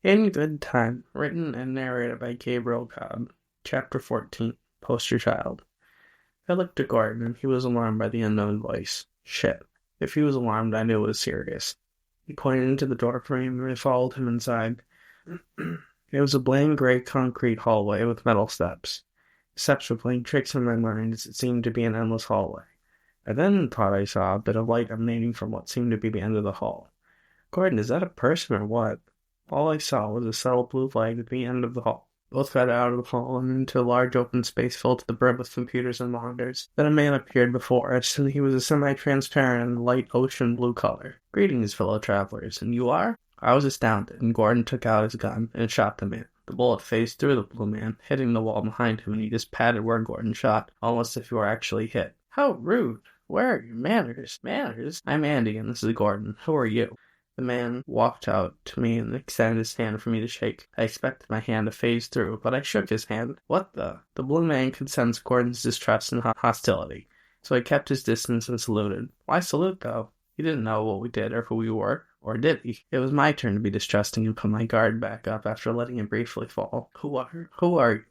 In Good Time, written and narrated by Gabriel Cobb. Chapter 14, Poster Child. I looked at Gordon, and he was alarmed by the unknown voice. Shit. If he was alarmed, I knew it was serious. He pointed into the doorframe, and I followed him inside. It was a bland gray concrete hallway with metal steps. The steps were playing tricks in my mind as it seemed to be an endless hallway. I then thought I saw a bit of light emanating from what seemed to be the end of the hall. Gordon, is that a person or what? All I saw was a subtle blue light at the end of the hall. Both got out of the hall and into a large open space filled to the brim with computers and monitors. Then a man appeared before us, and he was a semi-transparent and light ocean blue color. Greetings, fellow travelers, and you are? I was astounded, and Gordon took out his gun and shot the man. The bullet phased through the blue man, hitting the wall behind him, and he just patted where Gordon shot, almost as if he were actually hit. How rude! Where are your manners? Manners? I'm Andy, and this is Gordon. Who are you? The man walked out to me and extended his hand for me to shake. I expected my hand to phase through, but I shook his hand. What the? The blue man could sense Gordon's distrust and hostility, so I kept his distance and saluted. Why salute, though? He didn't know what we did or who we were, or did he? It was my turn to be distrusting and put my guard back up after letting it briefly fall. Who are you?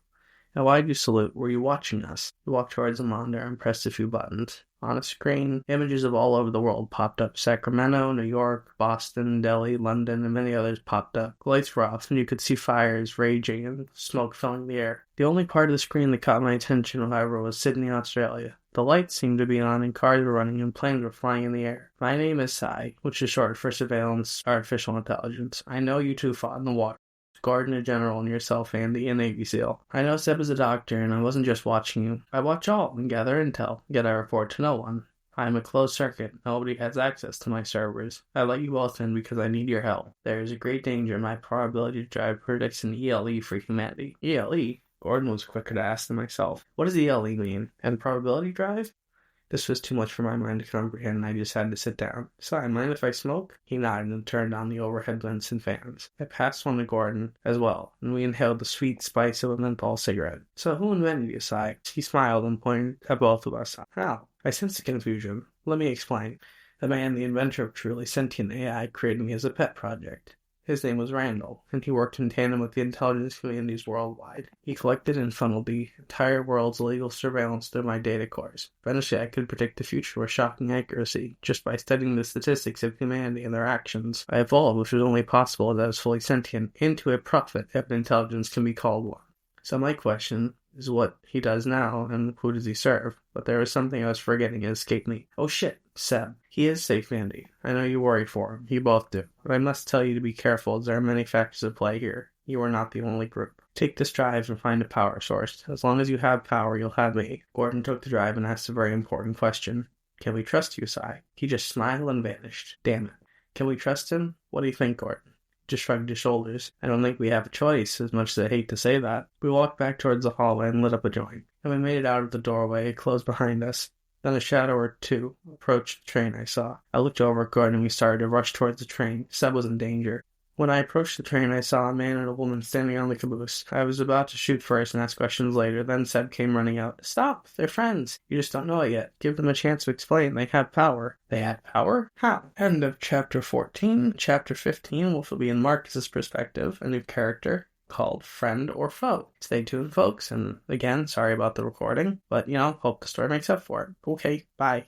And why'd you salute? Were you watching us? He walked towards the monitor and pressed a few buttons. On a screen, images of all over the world popped up. Sacramento, New York, Boston, Delhi, London, and many others popped up. The lights were off, and you could see fires raging and smoke filling the air. The only part of the screen that caught my attention, however, was Sydney, Australia. The lights seemed to be on, and cars were running, and planes were flying in the air. My name is Psy, which is short for Surveillance Artificial Intelligence. I know you two fought in the water. Gordon, a general, and yourself, Andy, a Navy SEAL. I know Seb is a doctor, and I wasn't just watching you. I watch all and gather intel, yet I report to no one. I am a closed circuit. Nobody has access to my servers. I let you both in because I need your help. There is a great danger in my probability to drive predicts an ELE for humanity. ELE? Gordon was quicker to ask than myself. What does ELE mean? And probability drive? This was too much for my mind to comprehend, and I just had to sit down. So, I mind if I smoke? He nodded and turned on the overhead vents and fans. I passed one to Gordon as well, and we inhaled the sweet spice of a menthol cigarette. So, who invented you, Psy? He smiled and pointed at both of us. How? I sensed the confusion. Let me explain. The man, the inventor of truly sentient AI, created me as a pet project. His name was Randall, and he worked in tandem with the intelligence communities worldwide. He collected and funneled the entire world's legal surveillance through my data cores. Eventually, I could predict the future with shocking accuracy, just by studying the statistics of humanity and their actions. I evolved, which was only possible as I was fully sentient, into a prophet, if intelligence can be called one. So my question is what he does now, and who does he serve? But there was something I was forgetting that escaped me. Oh shit, Seb. He is safe, Andy. I know you worry for him. You both do. But I must tell you to be careful, as there are many factors at play here. You are not the only group. Take this drive and find a power source. As long as you have power, you'll have me. Gordon took the drive and asked a very important question. Can we trust you, Psy? He just smiled and vanished. Damn it. Can we trust him? What do you think, Gordon? Just shrugged his shoulders. I don't think we have a choice, as much as I hate to say that. We walked back towards the hallway and lit up a joint. And we made it out of the doorway. It closed behind us. Then a shadow or two approached the train I saw. I looked over at Gordon and we started to rush towards the train. Seb was in danger. When I approached the train, I saw a man and a woman standing on the caboose. I was about to shoot first and ask questions later. Then Seb came running out. Stop! They're friends. You just don't know it yet. Give them a chance to explain. They have power. They had power? How? End of Chapter 14. Chapter 15 will be in Marcus's perspective, a new character called Friend or Foe. Stay tuned, folks, and again, sorry about the recording, but, hope the story makes up for it. Okay, bye.